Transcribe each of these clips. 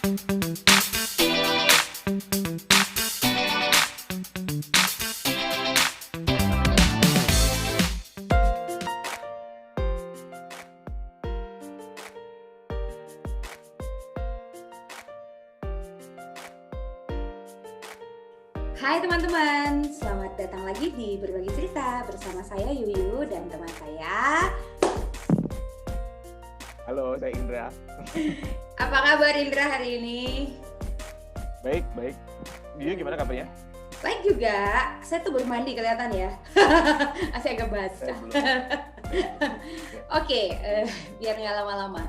Hai teman-teman, selamat datang lagi di Berbagi Cerita bersama saya Yuyu dan teman saya. Halo, saya Indra. Apa kabar Indra hari ini? Baik, baik. Yuyu gimana kabarnya? Baik juga, saya tuh baru mandi kelihatan ya. Masih agak basah. Oke, biar nggak lama-lama.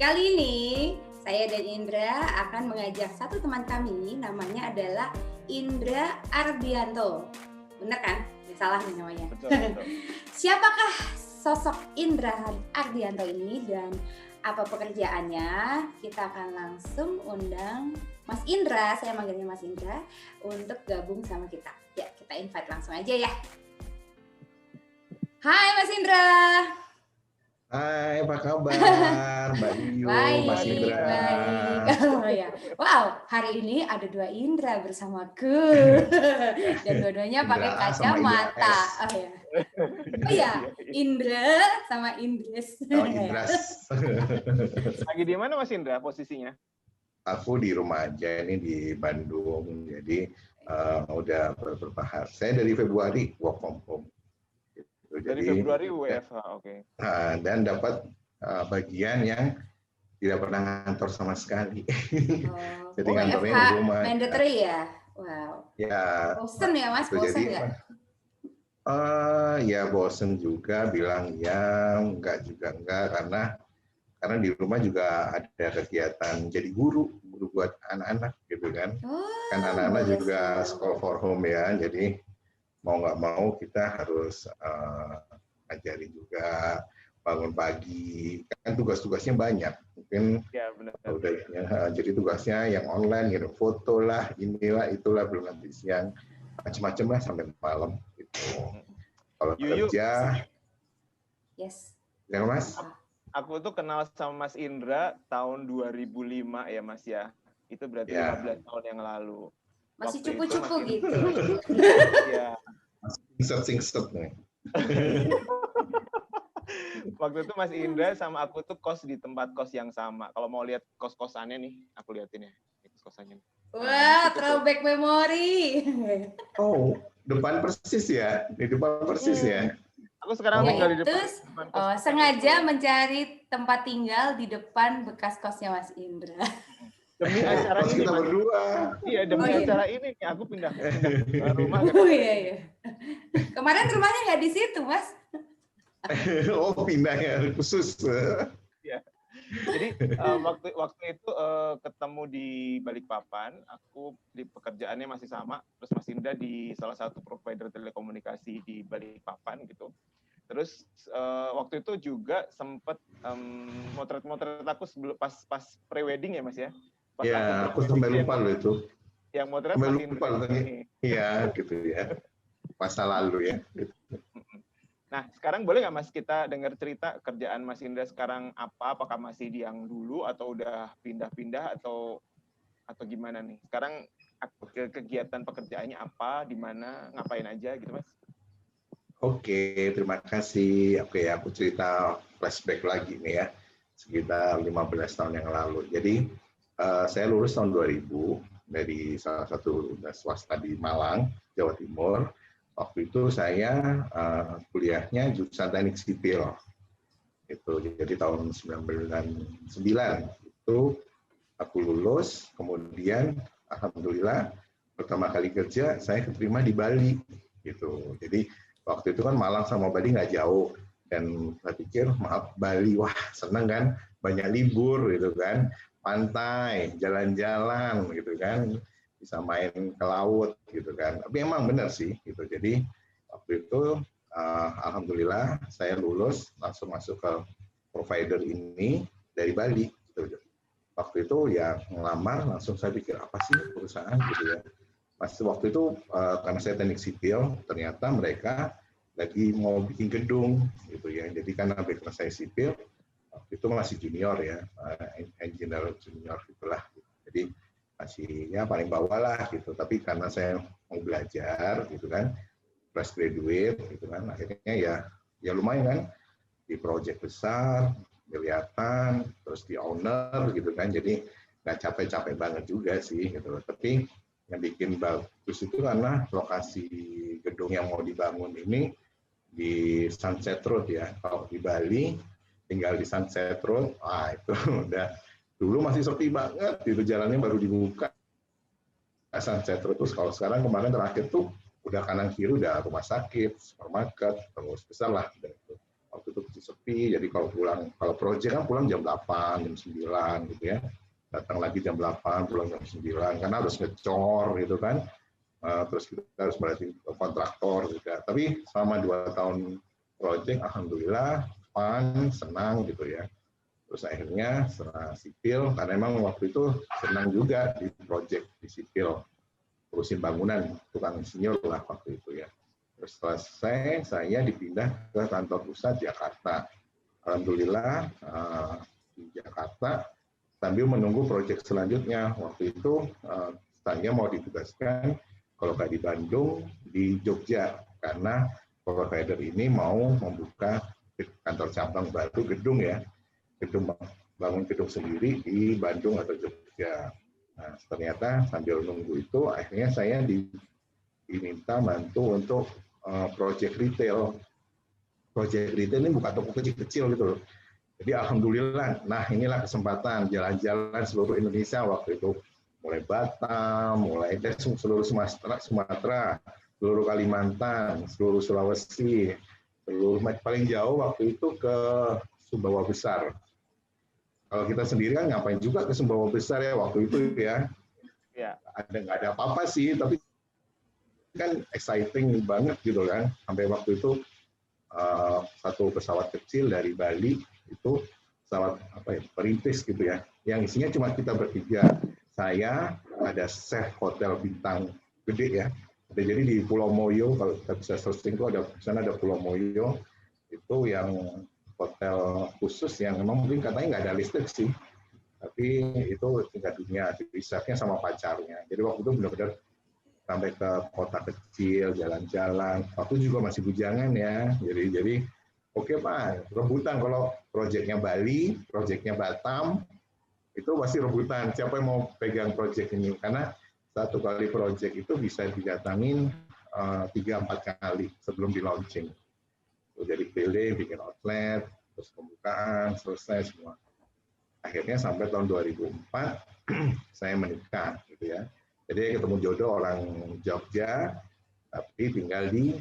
Kali ini saya dan Indra akan mengajak satu teman kami, namanya adalah Indra Ardianto. Bener kan? Nggak salah nih namanya. Betul, betul. Siapakah sosok Indra Ardianto ini dan apa pekerjaannya? Kita akan langsung undang Mas Indra, saya manggilnya Mas Indra, untuk gabung sama kita. Ya, kita invite langsung aja ya. Hai Mas Indra. Hai, apa kabar Mbak Yu, Mas Indra? Baik. Oh, ya. Wow, hari ini ada dua Indra bersamaku dan dua-duanya pakai Indra sama kacamata. Indra S. Oh ya, oh ya, Indra sama Indres. Oh, Indras. Lagi di mana Mas Indra posisinya? Aku di rumah aja, ini di Bandung. Jadi udah beberapa hari. Saya dari Februari work from home. Gitu. Dari Jadi, Februari WFH, oke. Dan dapat bagian yang tidak pernah ngantor sama sekali. Oh, Jadi ngantornya WFH di rumah. mandatory ya? Wow. Ya. Bosen ya Mas? Gitu. Bosen Jadi, nggak? ya bosen juga, bilang ya, enggak juga enggak, karena di rumah juga ada kegiatan jadi guru buat anak-anak gitu kan. Oh, Kan anak-anak boleh juga sih. school for home ya, jadi mau nggak mau kita harus ajarin juga, bangun pagi, kan tugas-tugasnya banyak. Mungkin Ya, benar. udah ya, jadi tugasnya yang online, gitu, foto lah, inilah, itulah, belum nanti siang, macam-macam lah sampai malam gitu. Kalau Yuyu, kerja, Yes. ya Mas. aku tuh kenal sama Mas Indra tahun 2005 ya Mas ya. Itu berarti Ya. 15 tahun yang lalu. Masih Waktu itu cupu-cupu Mas gitu. Ya. Singset nih. Waktu itu Mas Indra sama aku tuh kos di tempat kos yang sama. Kalau mau lihat kos-kosannya nih, aku liatin ya. Kos-kosannya. Wah, throwback memory. Oh, depan persis ya, di depan persis ya. Aku sekarang Oh. tinggal di Yaitu depan kos. sengaja mencari tempat tinggal di depan bekas kosnya Mas Indra. Demi acara Kos ini, kita Mas. berdua. Iya, demi Oh, iya. acara ini nih aku pindah rumah. Oh iya iya. Kemarin rumahnya nggak di situ Mas. Oh, pindah ya, khusus. Iya. Jadi waktu itu ketemu di Balikpapan, aku di pekerjaannya masih sama, terus Mas Indra di salah satu provider telekomunikasi di Balikpapan gitu. Terus waktu itu juga sempat motret-motret aku sebelum pas pre-wedding ya Mas ya. Pas Ya, aku sampai lupa loh itu. yang motret Sampai Mas lupa Indra. loh. Iya, gitu ya. Masa lalu ya. Gitu. Nah, sekarang boleh nggak Mas kita dengar cerita kerjaan Mas Indra sekarang apa? Apakah masih di yang dulu atau udah pindah-pindah atau gimana nih? Sekarang kegiatan pekerjaannya apa, di mana, ngapain aja gitu Mas? Oke, terima kasih. Oke, aku cerita flashback lagi nih ya. Sekitar 15 tahun yang lalu. Jadi, saya lulus tahun 2000 dari salah satu universitas swasta di Malang, Jawa Timur. Waktu itu saya kuliahnya jurusan teknik sipil. Itu jadi tahun 1999 itu aku lulus, kemudian alhamdulillah pertama kali kerja saya keterima di Bali gitu. Jadi waktu itu kan Malang sama Bali nggak jauh, dan saya pikir maaf Bali, wah seneng kan, banyak libur gitu kan, pantai, jalan-jalan gitu kan, bisa main ke laut gitu kan. Tapi emang benar sih gitu. Jadi waktu itu alhamdulillah saya lulus langsung masuk ke provider ini dari Bali gitu. Waktu itu ya ngelamar langsung, saya pikir apa sih perusahaan gitu ya. Pas waktu itu karena saya teknik sipil, ternyata mereka lagi mau bikin gedung gitu ya. Jadi karena background saya sipil, waktu itu masih junior ya, engineer junior gitulah. Jadi jadi masih ya paling bawah lah gitu. Tapi karena saya mau belajar gitu kan, fresh graduate gitu kan, akhirnya ya lumayan kan, di project besar, kelihatan, terus di owner gitu kan, jadi nggak capek-capek banget juga sih gitu. Tapi yang bikin bagus itu karena lokasi gedung yang mau dibangun ini di Sunset Road ya. Kalau di Bali tinggal di Sunset Road, itu udah dulu masih sepi banget, itu jalannya baru dibuka Sunset Road. Terus kalau sekarang kemarin terakhir tuh udah kanan kiri udah rumah sakit, supermarket, terus besar lah. Waktu itu masih sepi, jadi kalau project kan pulang jam 8, jam 9 gitu ya. Datang lagi jam 8, pulang jam 9, karena harus ngecor gitu kan. Terus kita harus berarti kontraktor juga. Tapi selama 2 tahun project, alhamdulillah, fun, senang gitu ya. Terus akhirnya setelah sipil, karena emang waktu itu senang juga di project di sipil, urusin bangunan, tukang insinyur lah waktu itu ya. Terus selesai, saya dipindah ke kantor pusat Jakarta. Alhamdulillah di Jakarta sambil menunggu proyek selanjutnya. Waktu itu saya mau ditugaskan kalau nggak di Bandung, di Jogja, karena provider ini mau membuka kantor cabang baru, gedung ya, bangun gedung sendiri di Bandung atau Jogja. Nah, ternyata sambil nunggu itu, akhirnya saya diminta bantu untuk project retail. Project retail ini buka toko kecil-kecil gitu loh. Jadi alhamdulillah, nah inilah kesempatan jalan-jalan seluruh Indonesia waktu itu. Mulai Batam, mulai seluruh Sumatera, seluruh Kalimantan, seluruh Sulawesi, seluruh paling jauh waktu itu ke Sumbawa Besar. Kalau kita sendiri kan ngapain juga ke Sumbawa Besar ya waktu itu ya. Ya. Nggak ada apa-apa sih, tapi kan exciting banget gitu kan. Sampai waktu itu satu pesawat kecil dari Bali itu pesawat perintis gitu ya, yang isinya cuma kita bertiga. Saya ada chef hotel bintang gede ya. Jadi di Pulau Moyo, kalau kita bisa searching itu ada di sana ada Pulau Moyo itu yang hotel khusus yang memang mungkin katanya nggak ada listrik sih, tapi itu tingkat dunia, risetnya sama pacarnya. Jadi waktu itu benar-benar sampai ke kota kecil, jalan-jalan. Waktu juga masih bujangan ya. Jadi oke Pak, rebutan kalau proyeknya Bali, proyeknya Batam, itu pasti rebutan. Siapa yang mau pegang proyek ini? Karena satu kali proyek itu bisa didatangin 3-4 kali sebelum di launching. Jadi keliling, bikin outlet, terus pembukaan, selesai semua. Akhirnya sampai tahun 2004, saya menikah gitu ya. Jadi ketemu jodoh orang Jogja, tapi tinggal di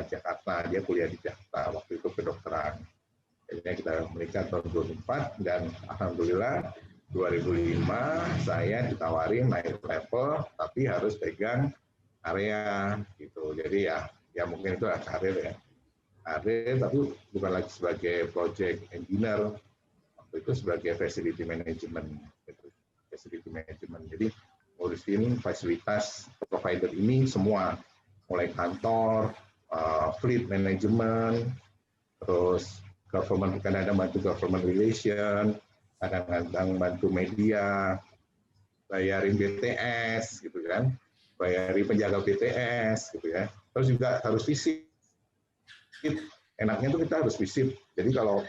Jakarta. Dia kuliah di Jakarta, waktu itu kedokteran. Akhirnya kita menikah tahun 2004, dan alhamdulillah 2005 saya ditawarin naik level, tapi harus pegang area gitu. Jadi ya mungkin itu karir ya. Karir, tapi bukan lagi sebagai project engineer, waktu itu sebagai facility management. Gitu. Facility management. Jadi ngurusin fasilitas provider ini semua, mulai kantor, fleet management, terus government, kadang-kadang bantu government relation, kadang-kadang bantu media, bayarin BTS gitu kan, bayarin penjaga BTS gitu ya. Terus juga harus visit. Enaknya tuh kita harus visit. Jadi kalau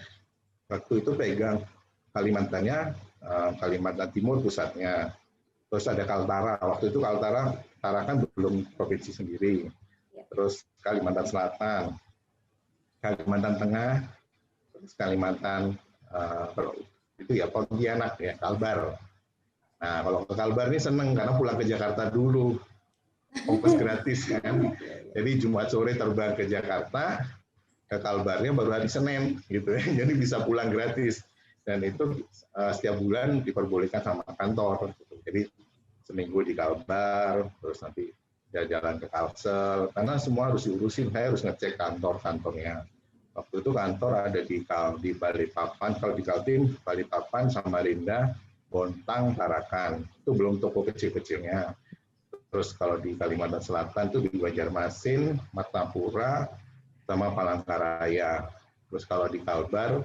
waktu itu pegang Kalimantannya, Kalimantan Timur pusatnya. Terus ada Kaltara, waktu itu Kaltara kan belum provinsi sendiri. Terus Kalimantan Selatan, Kalimantan Tengah, terus Kalimantan itu ya Pontianak ya, Kalbar. Nah kalau ke Kalbar ini seneng karena pulang ke Jakarta dulu, ongkos gratis kan. Jadi Jumat sore terbang ke Jakarta, ke Kalbarnya baru hari Senin gitu ya. Jadi bisa pulang gratis. Dan itu setiap bulan diperbolehkan sama kantor. Jadi seminggu di Kalbar, terus nanti jalan ke Kalsel, karena semua harus diurusin. Saya harus ngecek kantornya. Waktu itu kantor ada di Balikpapan, kalau di Kaltim, Balikpapan, Samarinda, Bontang, Tarakan. Itu belum toko kecil-kecilnya. Terus kalau di Kalimantan Selatan itu di Banjarmasin, Martapura, sama Palangkaraya. Terus kalau di Kalbar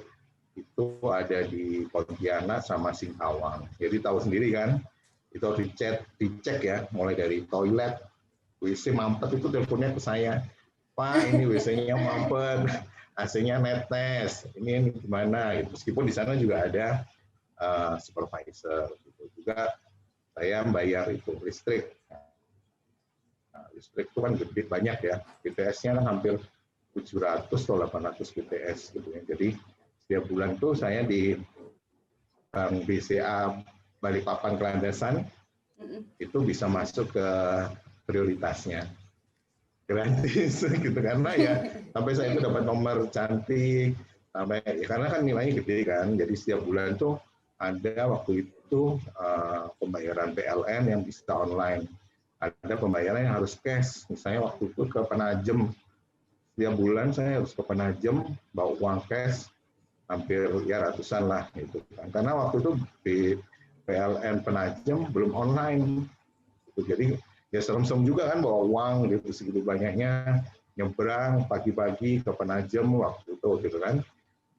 itu ada di Pontianak sama Singkawang. Jadi tahu sendiri kan, itu harus dicek ya, mulai dari toilet, WC mampet itu teleponnya ke saya, Pak ini WC-nya mampet, AC-nya netes, ini gimana? Meskipun di sana juga ada supervisor, gitu. Juga saya membayar itu listrik. Nah, listrik itu kan gede banyak ya, BTS-nya kan hampir 700 atau 800 BTS gitu ya. Jadi setiap bulan tuh saya di Bank BCA Balikpapan Kelandasan itu bisa masuk ke prioritasnya gratis gitu, karena ya sampai saya itu dapat nomor cantik sampai ya, karena kan nilainya gede kan, jadi setiap bulan tuh ada waktu itu pembayaran PLN yang bisa online, ada pembayaran yang harus cash, misalnya waktu itu ke Penajem, setiap bulan saya harus ke Penajem bawa uang cash hampir ya ratusan lah gitu kan, karena waktu itu di PLN Penajem belum online gitu. Jadi ya serem-serem juga kan bawa uang gitu segitu banyaknya, nyebrang pagi-pagi ke Penajem waktu itu gitu kan,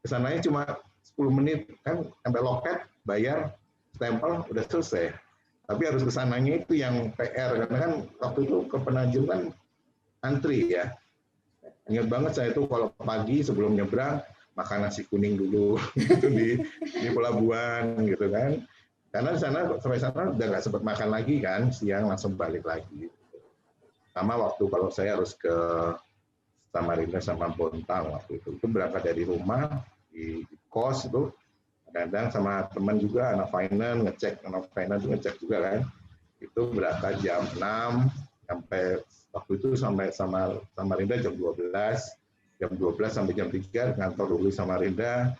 kesananya cuma 10 menit kan, sampai loket bayar stempel udah selesai, tapi harus kesananya itu yang PR, karena kan waktu itu ke Penajem kan antri ya. Ingat banget saya itu kalau pagi sebelum nyebrang makan nasi kuning dulu gitu di pelabuhan gitu kan, karena di sana sampai sana udah nggak sempat makan lagi kan, siang langsung balik lagi. Sama waktu kalau saya harus ke Samarinda sama Bontang waktu itu berangkat dari rumah di kos itu, kadang sama teman juga anak finance ngecek juga kan, itu berangkat jam 6 sampai waktu itu sampai Samarinda jam 12 sampai jam 3 kantor dulu Samarinda,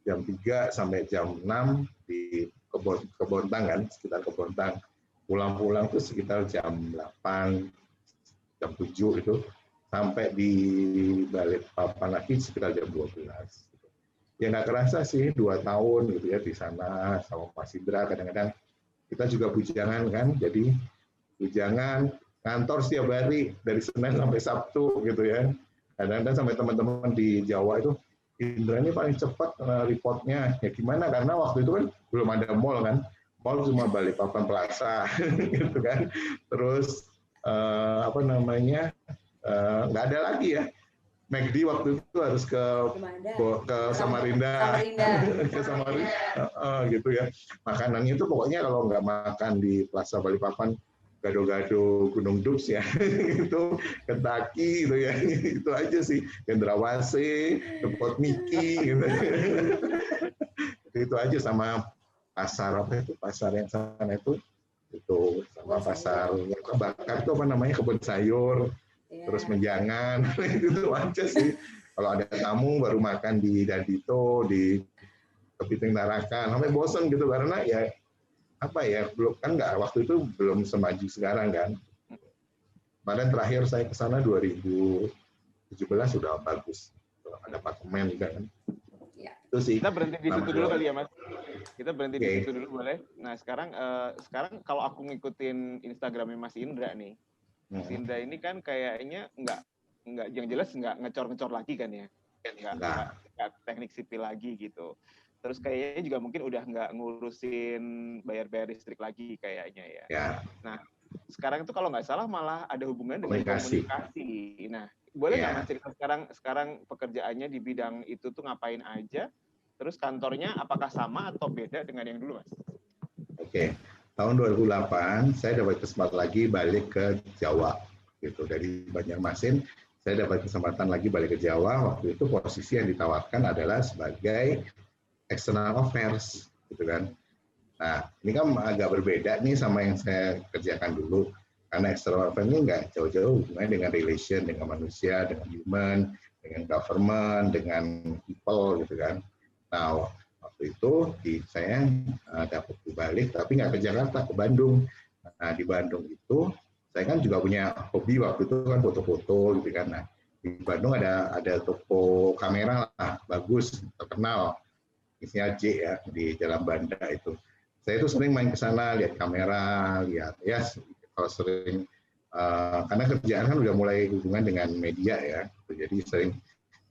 jam 3 sampai jam 6 di Kebontang kan, sekitar Kebontang, pulang tuh sekitar jam 8 jam 7 itu, sampai di Balikpapan lagi sekitar jam 12. Ya nggak kerasa sih 2 tahun gitu ya di sana sama Mas Indra, kadang-kadang kita juga bujangan kan, jadi bujangan kantor setiap hari dari Senin sampai Sabtu gitu ya. Kadang-kadang sampai teman-teman di Jawa itu, Indra ini paling cepat reportnya. Ya gimana, karena waktu itu kan belum ada mall kan, mall cuma Balikpapan Plaza gitu kan. Terus nggak ada lagi ya. McD waktu itu harus ke Samarinda, ke Samarinda gitu ya. Makanannya itu pokoknya kalau nggak makan di Plaza Balikpapan, gado-gado Gunung Dups ya, itu Kentucky gitu ya, itu aja sih, Cendrawasih, Depot Miki gitu. Itu aja, sama pasar pasar yang sana itu sama pasar yang kebakar itu apa namanya, kebun sayur, terus menjangan, itu aja sih. Kalau ada tamu baru makan di Dandito, di Kepiting Tarakan, sampai bosan gitu, karena ya belum kan, nggak, waktu itu belum semaju sekarang kan. Kemarin terakhir saya ke sana 2017 sudah bagus, ada apartemen juga kan. Ya. Itu sih. Kita berhenti di situ dulu kali ya Mas. Kita berhenti di situ dulu boleh. Nah sekarang kalau aku ngikutin Instagramnya Mas Indra nih, Mas Indra ini kan kayaknya nggak yang jelas nggak ngecor-ngecor lagi kan ya, nggak teknik sipil lagi gitu. Terus kayaknya juga mungkin udah nggak ngurusin bayar listrik lagi kayaknya ya. Nah, sekarang itu kalau nggak salah malah ada hubungan dengan komunikasi. Nah, boleh nggak Mas cerita sekarang pekerjaannya di bidang itu tuh ngapain aja? Terus kantornya apakah sama atau beda dengan yang dulu, Mas? Oke. Tahun 2008 saya dapat kesempatan lagi balik ke Jawa. Gitu. Dari Banjarmasin saya dapat kesempatan lagi balik ke Jawa. Waktu itu posisi yang ditawarkan adalah sebagai external affairs, gitu kan. Nah, ini kan agak berbeda nih sama yang saya kerjakan dulu, karena external affairs ini nggak jauh-jauh hubungannya dengan relation, dengan manusia, dengan human, dengan government, dengan people, gitu kan. Nah, waktu itu saya dapat balik, tapi nggak ke Jakarta, ke Bandung. Nah, di Bandung itu saya kan juga punya hobi waktu itu kan foto-foto, gitu kan. Nah, di Bandung ada toko kamera lah, bagus, terkenal. Isinya J ya, di Jalan Banda itu. Saya itu sering main ke sana, lihat kamera, lihat ya, kalau sering, karena kerjaan kan udah mulai hubungan dengan media ya, jadi sering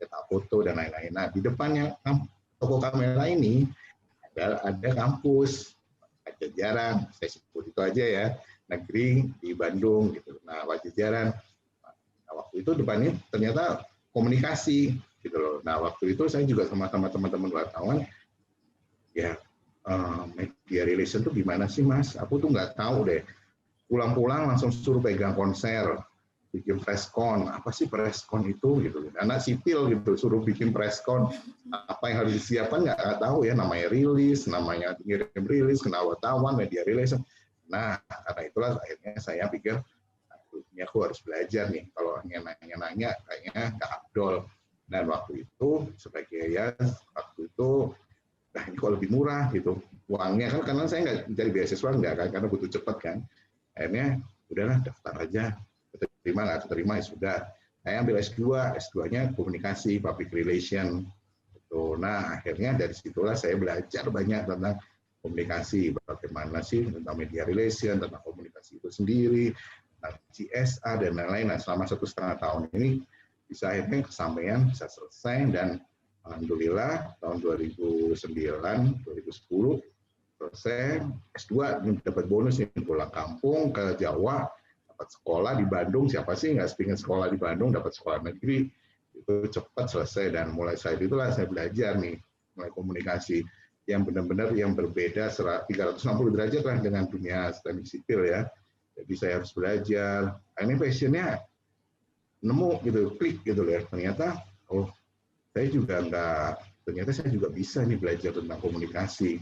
cetak foto dan lain-lain. Nah, di depannya toko kamera ini ada kampus Pajajaran, saya sebut itu aja ya, negeri di Bandung gitu. Nah, Pajajaran. Nah, waktu itu depannya ternyata komunikasi gitu loh. Nah, waktu itu saya juga sama teman-teman wartawan, ya media relation tuh gimana sih Mas? Aku tuh nggak tahu deh. Pulang-pulang langsung suruh pegang konser, bikin preskon. Apa sih preskon itu gitu? Anak sipil gitu suruh bikin preskon. Apa yang harus disiapkan nggak tahu ya. Namanya rilis, namanya ngirim rilis, kena wartawan, media relation. Nah, karena itulah akhirnya saya pikir, ini aku harus belajar nih. Kalau nanya-nanya kayaknya nggak abdol. Dan waktu itu sebagai ya waktu itu, nah ini kok lebih murah gitu uangnya kan, karena saya nggak mencari beasiswa nggak kan, karena butuh cepat kan. Akhirnya udahlah daftar aja, terima nggak terima ya sudah. Saya ambil S2, S2-nya komunikasi public relation. Gitu. Nah akhirnya dari situlah saya belajar banyak tentang komunikasi, bagaimana sih tentang media relation, tentang komunikasi itu sendiri, tentang CSA dan lain-lain. Nah selama 1,5 tahun ini bisa akhirnya kesampaian, bisa selesai, dan alhamdulillah tahun 2009, 2010 selesai S2, dapat bonus nih, pulang kampung ke Jawa, dapat sekolah di Bandung. Siapa sih nggak pengen sekolah di Bandung, dapat sekolah negeri, itu cepat selesai. Dan mulai saat itulah saya belajar nih, mulai komunikasi yang benar-benar yang berbeda 360 derajat lah dengan dunia teknik sipil ya. Jadi saya harus belajar. Ini passionnya nemu gitu, klik gitu ya. Ternyata, oh saya juga ternyata saya juga bisa nih belajar tentang komunikasi.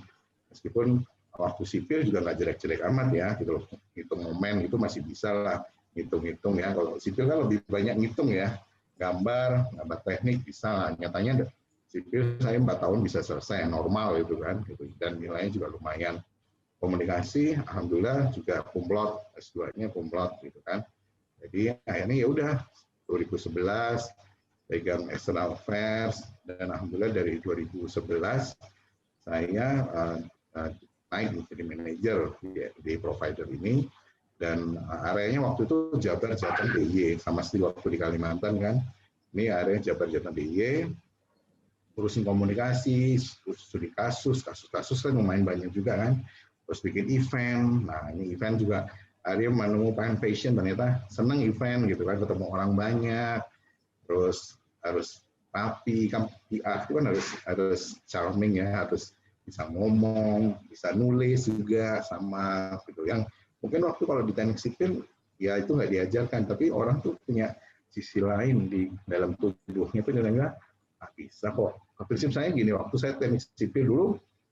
Meskipun waktu sipil juga nggak jelek-jelek amat ya, gitu loh. Hitung momen itu masih bisa lah, hitung-hitung ya. Kalau sipil kan lebih banyak ngitung ya, gambar teknik bisa lah. Nyatanya sipil saya 4 tahun bisa selesai, normal gitu kan, gitu. Dan nilainya juga lumayan. Komunikasi, alhamdulillah juga kumlot, S2-nya kumlot gitu kan. Jadi akhirnya ya udah 2011 pegang external affairs, dan alhamdulillah dari 2011 saya naik menjadi manajer di provider ini. Dan areanya waktu itu Jabar, Jateng, DIY, sama seperti waktu di Kalimantan kan. Ini area Jabar, Jateng, DIY, urusin komunikasi, studi kasus kan lumayan banyak juga kan. Terus bikin event. Nah ini event juga area menemukan passion, ternyata seneng event gitu kan, ketemu orang banyak. Terus harus rapi, kan PR itu kan harus charming ya, harus bisa ngomong, bisa nulis juga sama gitu. Yang mungkin waktu kalau di teknik sipil ya itu nggak diajarkan, tapi orang tuh punya sisi lain di dalam tubuhnya itu, kira-kira bisa kok. Prinsip saya gini, waktu saya teknik sipil dulu,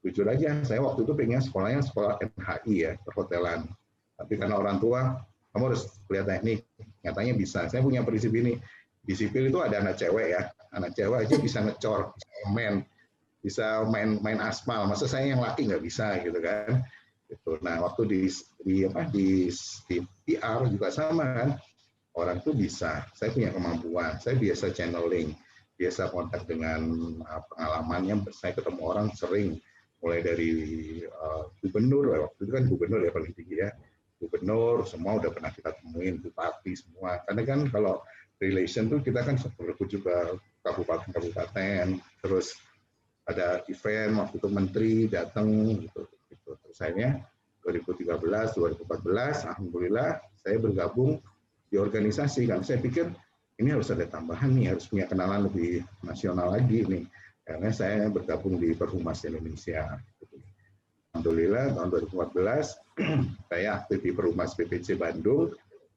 jujur aja, saya waktu itu pengen sekolahnya sekolah NHI ya, perhotelan. Tapi karena orang tua, kamu harus kuliah teknik, nyatanya bisa. Saya punya prinsip ini, di sipil itu ada anak cewek ya, anak cewek aja bisa ngecor, bisa main aspal, masa saya yang laki nggak bisa gitu kan. Gitu. Nah waktu di PR juga sama kan, orang tuh bisa, saya punya kemampuan, saya biasa channeling, biasa kontak dengan pengalamannya, saya ketemu orang sering, mulai dari gubernur, waktu itu kan gubernur ya paling tinggi ya, gubernur semua udah pernah kita temuin, bupati semua, karena kan kalau relation tuh kita kan berkunjung ke kabupaten, terus ada event waktu itu menteri datang gitu. Terus akhirnya 2013, 2014, alhamdulillah saya bergabung di organisasi, kan saya pikir ini harus ada tambahan nih, harus punya kenalan lebih nasional lagi nih, karena saya bergabung di Perhumas Indonesia. Alhamdulillah tahun 2014 saya aktif di Perhumas PPC Bandung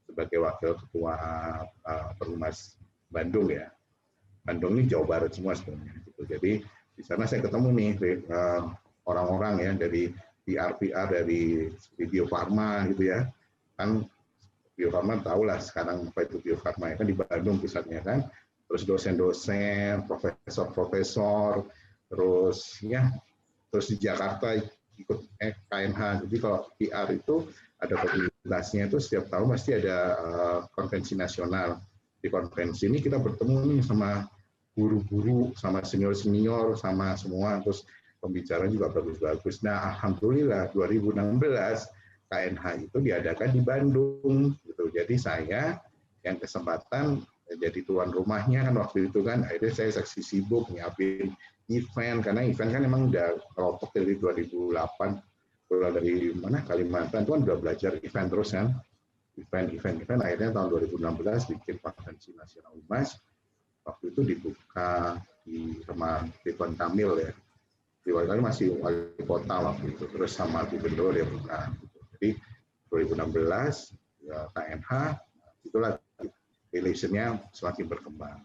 sebagai wakil ketua Perhumas Bandung ya. Bandung ini Jawa Barat semua sebenarnya. Gitu. Jadi di sana saya ketemu nih orang-orang ya dari PR dari Bio Farma gitu ya. Kan Bio Farma tahu lah sekarang apa itu Bio Farma ya, kan di Bandung pusatnya kan. Terus dosen-dosen, profesor-profesor, terus di Jakarta ikut KNH. Jadi kalau PR itu ada komunitasnya itu setiap tahun pasti ada konvensi nasional. Di konvensi ini kita bertemu nih sama guru-guru, sama senior-senior, sama semua, terus pembicaraan juga bagus-bagus. Nah, alhamdulillah 2016 KNH itu diadakan di Bandung gitu. Jadi saya yang kesempatan jadi tuan rumahnya kan waktu itu kan, akhirnya saya saksi sibuk nyiapin event, karena event kan emang udah kelompok dari 2008 pulang dari mana Kalimantan itu kan udah belajar event terus kan, event. Akhirnya tahun 2016 bikin konvensi nasional Humas. Waktu itu dibuka di sama Ridwan Kamil ya. Ridwan Kamil masih wali kota waktu itu, terus sama gubernur dia buka. Jadi 2016 ya, KNH itulah relationnya semakin berkembang.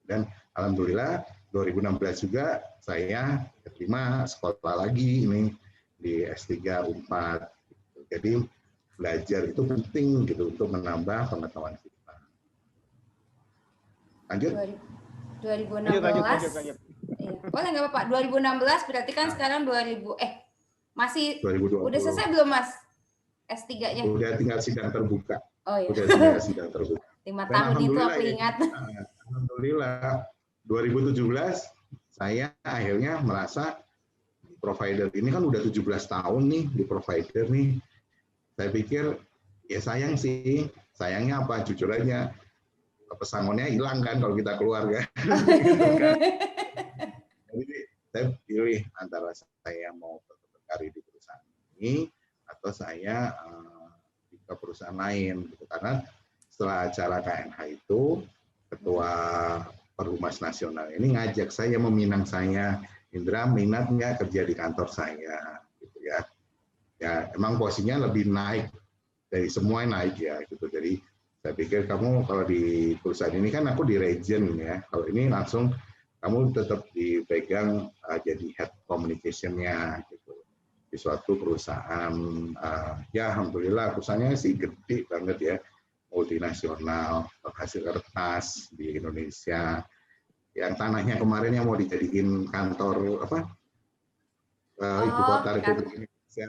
Dan alhamdulillah 2016 juga saya keterima sekolah lagi ini di S3 U4. Jadi belajar itu penting gitu untuk menambah pengetahuan kita. Lanjut. 2016. Lanjut. Iya. Boleh nggak Pak? 2016 berarti kan sekarang masih 2020. udah selesai belum Mas S3-nya? Udah tinggal sidang terbuka. Oh iya. Udah tinggal sidang terbuka. 5 tahun itu aku ingat. Alhamdulillah 2017 saya akhirnya merasa provider ini kan udah 17 tahun nih di provider nih. Saya pikir ya sayang sih. Sayangnya apa? Jujur aja pesangonnya hilang kan kalau kita keluarga. Gitu kan. Jadi saya pilih antara saya mau berkarir di perusahaan ini atau saya ke perusahaan lain gitu. Karena setelah acara KNH itu ketua Perhumas Nasional ini ngajak saya, meminang saya, Indra minat nggak kerja di kantor saya gitu ya. Ya emang posisinya lebih naik dari semua naik ya gitu. Jadi saya pikir kamu kalau di perusahaan ini kan aku di region ya. Kalau ini langsung kamu tetap dipegang jadi head communication-nya gitu. Di suatu perusahaan ya alhamdulillah perusahaannya sih gede banget ya. Multinasional, penghasil kertas di Indonesia. Yang tanahnya kemarin yang mau dijadiin kantor ibu kota Republik Indonesia.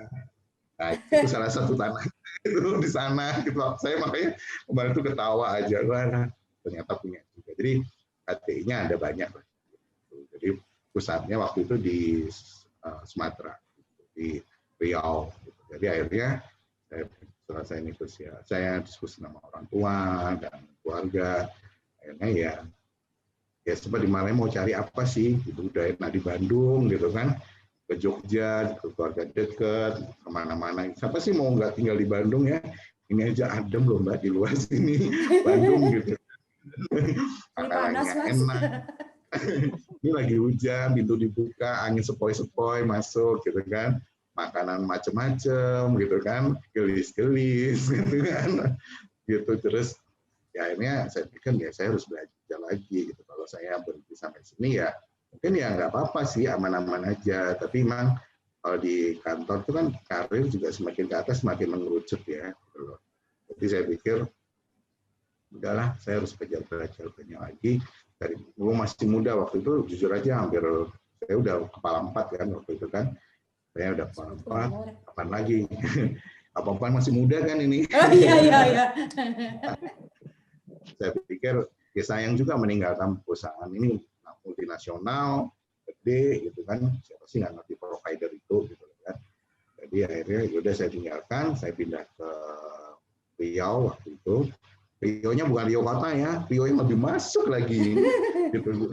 Nah, itu salah satu tanah itu di sana gitu. Saya makanya kemarin itu ketawa aja, wah ternyata punya juga. Jadi KTI-nya ada banyak. Jadi pusatnya waktu itu di Sumatera, di Riau. Jadi akhirnya setelah saya negosiasi, saya diskusi sama orang tua dan keluarga, akhirnya ya sempat dimarahin mau cari apa sih, gitu udah enak di Bandung gitu kan, ke Jogja, ke keluarga deket, kemana-mana. Siapa sih mau nggak tinggal di Bandung ya? Ini aja adem loh Mbak di luar sini, Bandung gitu. Makanannya enak. Ini lagi hujan, pintu dibuka, angin sepoi-sepoi masuk gitu kan. Makanan macem-macem gitu kan, gelis-gelis gitu kan, gitu. Terus ya akhirnya saya pikir ya saya harus belajar lagi gitu. Kalau saya berhenti sampai sini ya mungkin ya nggak apa-apa sih, aman-aman aja. Tapi memang kalau di kantor itu kan karir juga semakin ke atas semakin mengerucut ya gitu loh. Jadi saya pikir udahlah saya harus belajar banyak lagi. Dari dulu masih muda waktu itu jujur aja saya udah kepala 4 kan waktu itu kan. Saya udah kepala 4, kapan lagi? Apa-apaan masih muda kan ini. Oh iya. Saya pikir ya sayang juga meninggalkan perusahaan ini multinasional, gede gitu kan. Siapa sih nggak ngerti provider itu gitu kan. Jadi akhirnya yaudah saya tinggalkan, saya pindah ke Riau waktu itu. Rio-nya bukan Rio kota ya, Rio yang lebih masuk lagi. Gitu.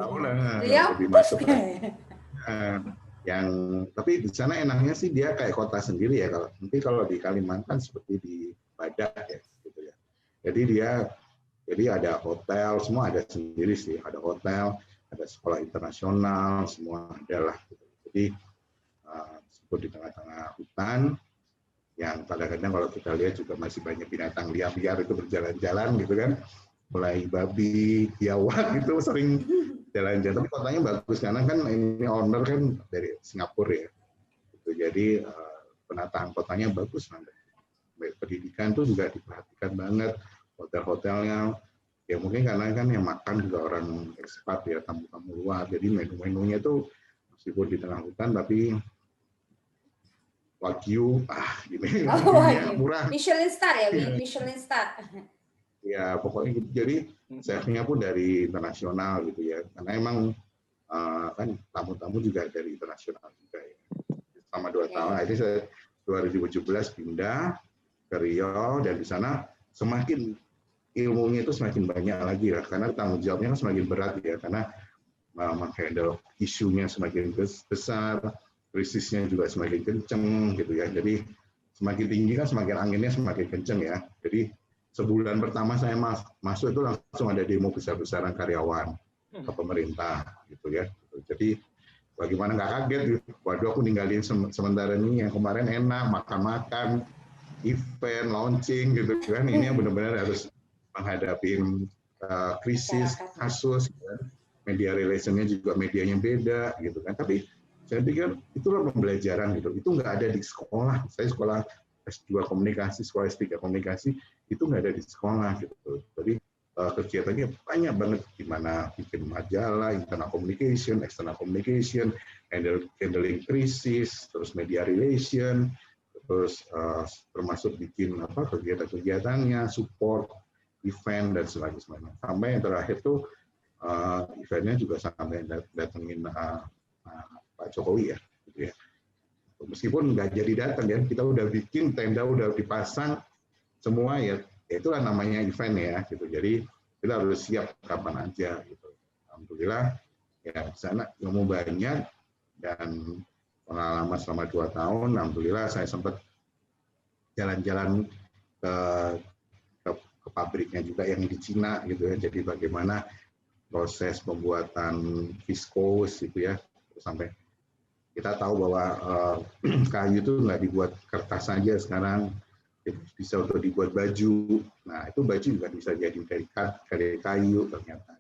Tahu lah, lebih masuk lagi. Tapi di sana enaknya sih dia kayak kota sendiri ya. Kalau di Kalimantan seperti di Badak ya, gitu ya. Jadi ada hotel, semua ada sendiri sih. Ada hotel, ada sekolah internasional, semua ada lah. Gitu. Jadi seperti di tengah-tengah hutan, yang kadang-kadang kalau kita lihat juga masih banyak binatang liar-liar itu berjalan-jalan gitu kan. Mulai babi, biawak gitu sering jalan-jalan, tapi kotanya bagus karena kan ini owner kan dari Singapura ya. Gitu. Jadi penataan kotanya bagus banget. Pendidikan tuh juga diperhatikan banget, hotel-hotelnya. Ya mungkin karena kan yang makan juga orang ekspat ya, tamu-tamu luar. Jadi menu-menunya tuh meskipun di tengah hutan tapi Wagyu, gini, murah. Michelin Star ya, Michelin Star. Ya pokoknya gitu. Jadi chefnya pun dari internasional gitu ya, karena emang kan tamu-tamu juga dari internasional juga ya. Selama 2 tahun, akhirnya saya 2017 pindah ke Riau dan di sana semakin ilmunya itu semakin banyak lagi ya, karena tanggung jawabnya kan semakin berat ya, karena menghandle isunya semakin besar, krisisnya juga semakin kenceng gitu ya. Jadi semakin tinggi kan semakin anginnya semakin kenceng ya. Jadi sebulan pertama saya masuk itu langsung ada demo besar-besaran karyawan ke pemerintah gitu ya. Jadi bagaimana nggak kaget gitu. Waduh aku ninggalin sementara ini yang kemarin enak makan-makan, event, launching gitu kan. Ini yang benar-benar harus menghadapi krisis, kasus, kan. Media relation-nya juga medianya beda gitu kan. Tapi saya pikir itulah pembelajaran gitu. Itu nggak ada di sekolah. Saya sekolah S2 komunikasi, sekolah S3 komunikasi, itu nggak ada di sekolah gitu. Jadi kegiatannya banyak banget, gimana bikin majalah, internal communication, external communication, handling krisis, terus media relation, terus termasuk bikin kegiatan-kegiatannya, support, event, dan sebagainya. Sampai yang terakhir tuh eventnya juga sampai datengin Pak Jokowi ya, gitu ya. Meskipun nggak jadi datang ya, kita udah bikin tenda, udah dipasang semua ya, itulah namanya event ya, gitu. Jadi kita harus siap kapan aja, gitu. Alhamdulillah ya di sana ilmu banyak dan pengalaman selama 2 tahun. Alhamdulillah saya sempat jalan-jalan ke pabriknya juga yang di Cina gitu ya. Jadi bagaimana proses pembuatan viskos gitu ya, sampai kita tahu bahwa kayu itu nggak dibuat kertas saja sekarang, bisa untuk dibuat baju. Nah itu baju juga bisa jadi dari kayu ternyata.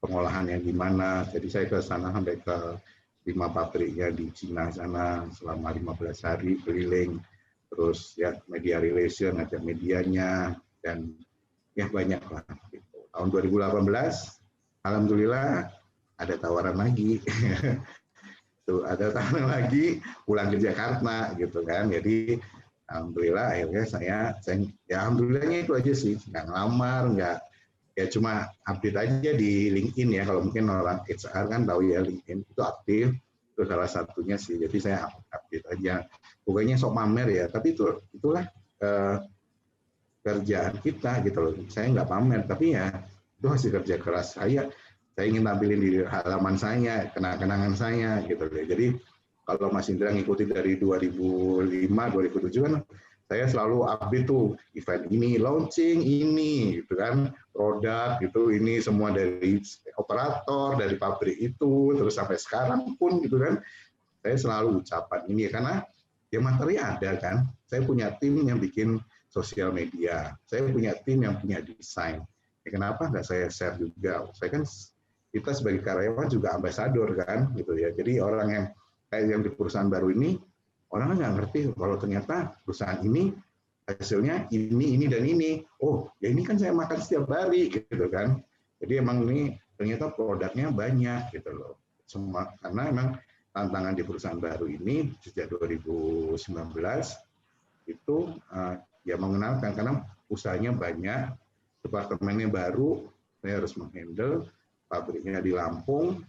Pengolahannya gimana? Jadi saya ke sana sampai ke 5 pabriknya di Cina sana selama 15 hari keliling. Terus ya media relation, ada medianya dan ya banyak lah. Gitu. Tahun 2018, alhamdulillah ada tawaran lagi. Tuh, ada tawaran lagi pulang ke Jakarta gitu kan. Jadi alhamdulillah akhirnya saya ya alhamdulillahnya itu aja sih, nggak ngelamar, nggak, ya cuma update aja di LinkedIn ya. Kalau mungkin orang HR kan tahu ya LinkedIn itu aktif, itu salah satunya sih. Jadi saya update aja. Pokoknya sok pamer ya, tapi itulah kerjaan kita gitu loh. Saya nggak pamer, tapi ya itu hasil kerja keras saya. Saya ingin tampilin di halaman saya, kenang-kenangan saya gitu loh. Jadi kalau Mas Indra ngikuti dari 2005, 2007 kan saya selalu update tuh event ini, launching ini gitu kan, produk gitu, ini semua dari operator, dari pabrik itu, terus sampai sekarang pun gitu kan, saya selalu ucapan ini karena ya materi ada kan. Saya punya tim yang bikin sosial media, saya punya tim yang punya desain. Ya, kenapa nggak saya share juga? Saya kan, kita sebagai karyawan juga ambasador kan, gitu ya. Jadi orang yang kayak yang di perusahaan baru ini, orang nggak ngerti kalau ternyata perusahaan ini hasilnya ini dan ini. Oh, ya ini kan saya makan setiap hari, gitu kan. Jadi emang ini ternyata produknya banyak, gitu loh. Semua karena emang tantangan di perusahaan baru ini sejak 2019 itu ya mengenalkan karena usahanya banyak, departemennya baru, saya harus menghandle pabriknya di Lampung,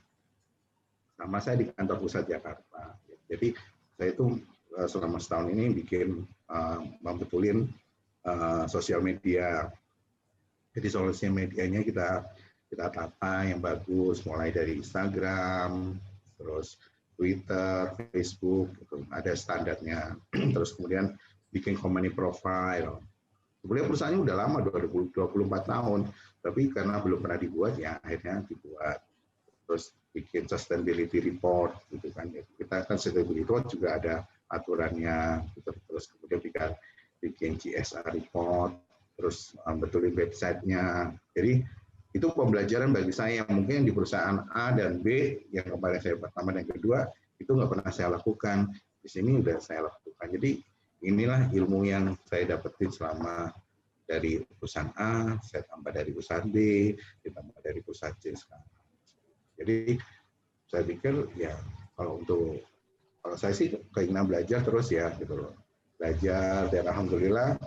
sama saya di kantor pusat Jakarta. Jadi saya itu selama setahun ini bikin membetulin sosial media. Jadi sosial medianya kita tata yang bagus, mulai dari Instagram, terus Twitter, Facebook, gitu. Ada standarnya. Terus kemudian bikin company profile. Sebenarnya perusahaannya udah lama, 24 tahun, tapi karena belum pernah dibuat, ya akhirnya dibuat. Terus bikin sustainability report, gitu kan. Kita kan sustainability report juga ada aturannya, gitu. Terus kemudian bikin CSR report, terus betulin website-nya. Jadi itu pembelajaran bagi saya yang mungkin di perusahaan A dan B, yang kemarin saya pertama dan kedua, itu nggak pernah saya lakukan. Di sini udah saya lakukan. Jadi inilah ilmu yang saya dapetin selama dari perusahaan A, saya tambah dari perusahaan B, ditambah dari perusahaan C sekarang. Jadi saya pikir ya kalau saya sih keinginan belajar terus ya gitu loh. Belajar dan alhamdulillah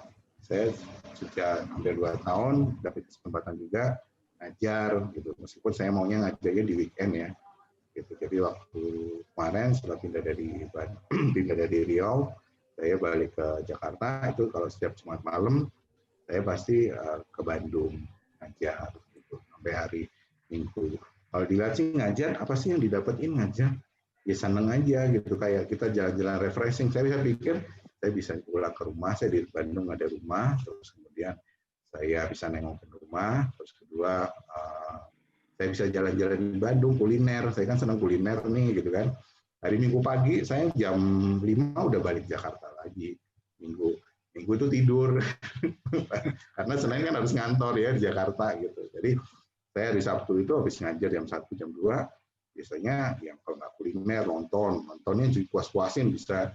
saya sudah hampir 2 tahun dapat kesempatan juga ngajar gitu. Meskipun saya maunya ngajarnya di weekend ya. Gitu. Jadi waktu kemarin setelah pindah dari Riau, saya balik ke Jakarta, itu kalau setiap Jumat malam saya pasti ke Bandung ngajar gitu, sampai hari Minggu. Kalau dilihat sih ngajar, apa sih yang didapetin ngajar? ya seneng aja gitu, kayak kita jalan-jalan refreshing. Saya pikir saya bisa pulang ke rumah, saya di Bandung ada rumah, terus kemudian saya bisa nengokin rumah, terus kedua saya bisa jalan-jalan di Bandung, kuliner, saya kan senang kuliner nih gitu kan. Hari Minggu pagi saya jam 5 udah balik Jakarta lagi. Minggu itu tidur karena Senin kan harus ngantor ya di Jakarta gitu. Jadi saya hari Sabtu itu habis ngajar jam 1 jam 2, biasanya yang kalau nggak kuliner nontonnya juga puas-puasin, bisa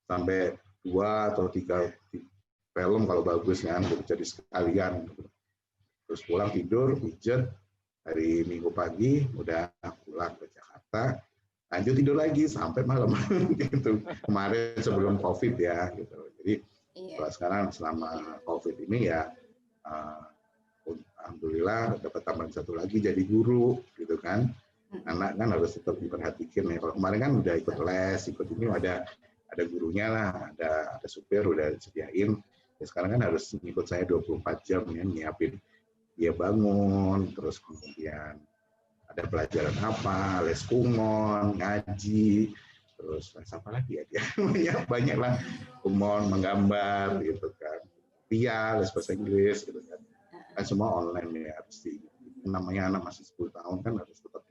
sampai 2 atau 3 film kalau bagus kan, jadi sekalian. Terus pulang tidur, pijet, hari Minggu pagi udah pulang ke Jakarta, lanjut tidur lagi sampai malam gitu. Kemarin sebelum COVID ya gitu. Jadi kalau sekarang selama COVID ini ya alhamdulillah dapat tambahan satu lagi jadi guru gitu kan. Anak kan harus tetap diperhatikan ya. Kalau kemarin kan udah ikut les, ikut ini ada gurunya lah, ada supir udah disediain. Ya sekarang kan harus ikut saya 24 jam ya, nyiapin dia bangun, terus kemudian ada pelajaran apa, les kumon, ngaji, terus les apa lagi ya dia banyak lah, kumon, menggambar gitu kan, via les bahasa Inggris gitu kan semua online ya, harus namanya anak masih 10 tahun kan harus tetap.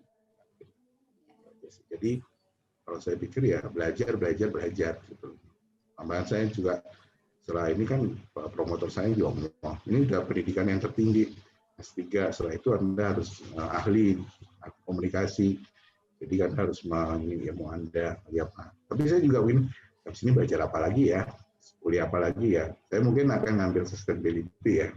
Jadi kalau saya pikir ya belajar gitu. Tambahan saya juga setelah ini kan promotor saya juga ini udah pendidikan yang tertinggi S3, setelah itu Anda harus ahli komunikasi, jadi Anda harus mau Anda ya Pak. Tapi saya juga mungkin di sini belajar apa lagi ya, kuliah apa lagi ya, saya mungkin akan ngambil sustainability ya,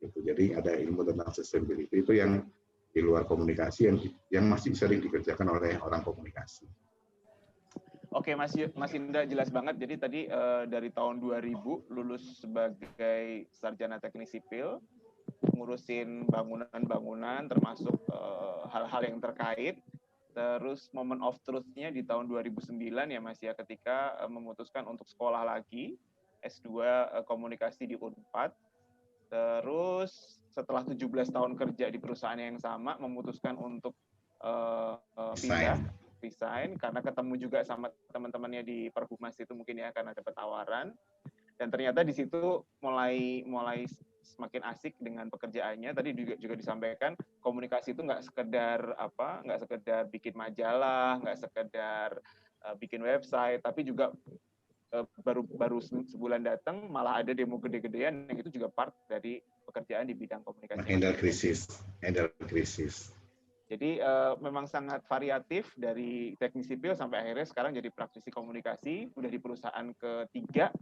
gitu. Jadi ada ilmu tentang sustainability itu yang di luar komunikasi yang masih sering dikerjakan oleh orang komunikasi. Oke, Mas Indra jelas banget. Jadi tadi dari tahun 2000 lulus sebagai sarjana teknik sipil, ngurusin bangunan-bangunan termasuk hal-hal yang terkait. Terus moment of truth-nya di tahun 2009 ya Mas ya, ketika memutuskan untuk sekolah lagi S2 komunikasi di Unpad. Terus setelah 17 tahun kerja di perusahaan yang sama memutuskan untuk pindah resign karena ketemu juga sama teman-temannya di Perhumas itu mungkin ya, karena dapat tawaran. Dan ternyata di situ mulai semakin asik dengan pekerjaannya. Tadi juga disampaikan komunikasi itu nggak sekedar bikin majalah, nggak sekedar bikin website, tapi juga baru sebulan datang malah ada demo gede-gedean yang itu juga part dari pekerjaan di bidang komunikasi. Handle krisis. Jadi memang sangat variatif dari teknik sipil sampai akhirnya sekarang jadi praktisi komunikasi, udah di perusahaan ketiga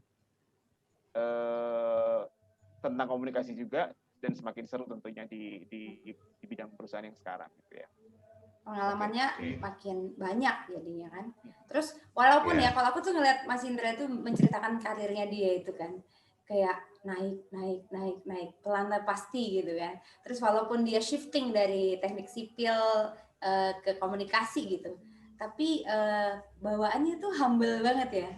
tentang komunikasi juga, dan semakin seru tentunya di bidang perusahaan yang sekarang gitu ya. Pengalamannya makin banyak jadinya kan. Terus walaupun ya kalau aku tuh ngeliat Mas Indra itu menceritakan karirnya dia itu kan kayak naik pelan tapi pasti gitu kan. Terus walaupun dia shifting dari teknik sipil ke komunikasi gitu, tapi bawaannya tuh humble banget ya.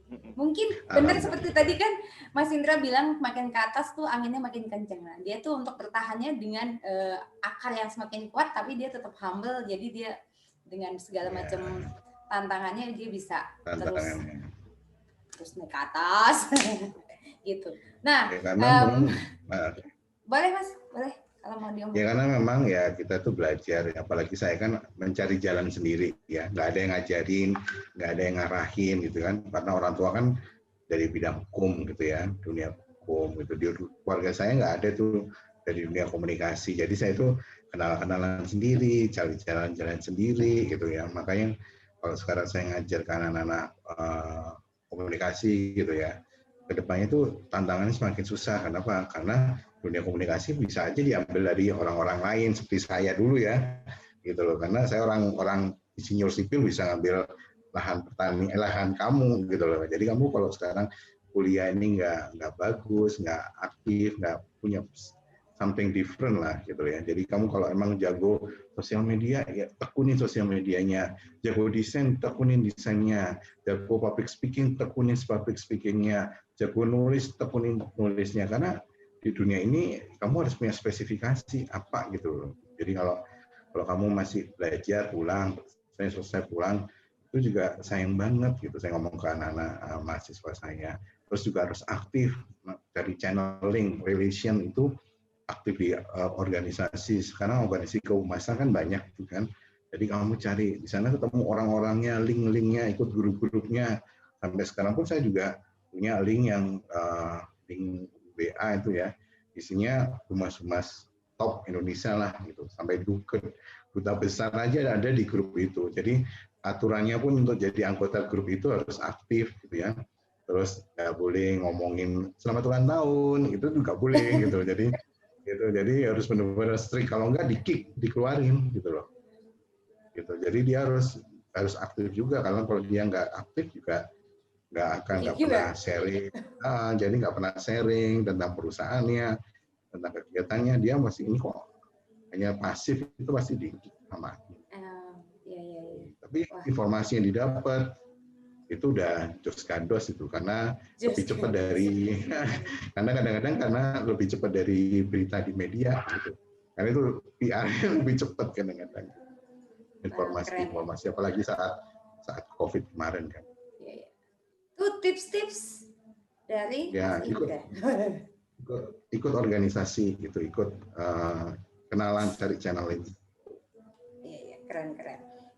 Mungkin benar seperti tadi kan Mas Indra bilang makin ke atas tuh anginnya makin kencang. Nah, dia tuh untuk bertahannya dengan akar yang semakin kuat, tapi dia tetap humble. Jadi dia dengan segala macam tantangannya dia bisa terus naik ke atas gitu. Nah, boleh Mas, boleh kalau mau diomong. Ya karena memang ya kita tuh belajar, apalagi saya kan mencari jalan sendiri ya, nggak ada yang ngajarin, nggak ada yang ngarahin gitu kan, karena orang tua kan dari bidang hukum gitu ya, dunia hukum gitu. Di keluarga saya nggak ada tuh dari dunia komunikasi, jadi saya tuh kenalan sendiri, cari jalan-jalan sendiri gitu ya. Makanya kalau sekarang saya ngajar ke anak-anak komunikasi gitu ya, kedepannya itu tantangannya semakin susah. Kenapa? Karena dunia komunikasi bisa aja diambil dari orang-orang lain seperti saya dulu ya, gitu loh. Karena saya orang insinyur sipil bisa ngambil lahan kamu gitu loh. Jadi kamu kalau sekarang kuliah ini nggak bagus, nggak aktif, nggak punya something different lah gitu ya. Jadi kamu kalau emang jago sosial media ya tekunin sosial medianya, jago desain tekunin desainnya, jago public speaking tekunin public speakingnya, jago nulis tekunin nulisnya, karena di dunia ini kamu harus punya spesifikasi apa gitu loh. Jadi kalau kamu masih belajar pulang, saya selesai pulang itu juga sayang banget gitu. Saya ngomong ke anak-anak mahasiswa saya. Terus juga harus aktif dari channeling relation itu aktif di organisasi. Sekarang organisasi kehumasan kan banyak gitu kan. Jadi kamu cari di sana ketemu orang-orangnya, link-linknya, ikut grup-grupnya. Sampai sekarang pun saya juga punya link yang link WA itu ya, isinya humas-humas top Indonesia lah gitu. Sampai duta besar aja ada di grup itu. Jadi aturannya pun untuk jadi anggota grup itu harus aktif gitu ya. Terus nggak boleh ngomongin selamat ulang tahun, itu juga boleh gitu. Jadi harus benar-benar strict. Kalau nggak di-kick, dikeluarin gitu loh. Gitu. Jadi dia harus aktif juga, karena kalau dia nggak aktif juga nggak pernah sharing. Jadi nggak pernah sharing tentang perusahaannya, tentang kegiatannya. Dia masih ini kok hanya pasif, itu pasti di-kick sama. Tapi informasi yang didapat itu udah jos kados itu, karena lebih cepat dari karena kadang-kadang karena lebih cepat dari berita di media gitu. Karena itu PR lebih cepat kadang-kadang informasi apalagi saat COVID kemarin kan. Itu tips-tips dari Mas Indra. Ikut organisasi gitu, ikut kenalan, cari channeling. Iya, keren.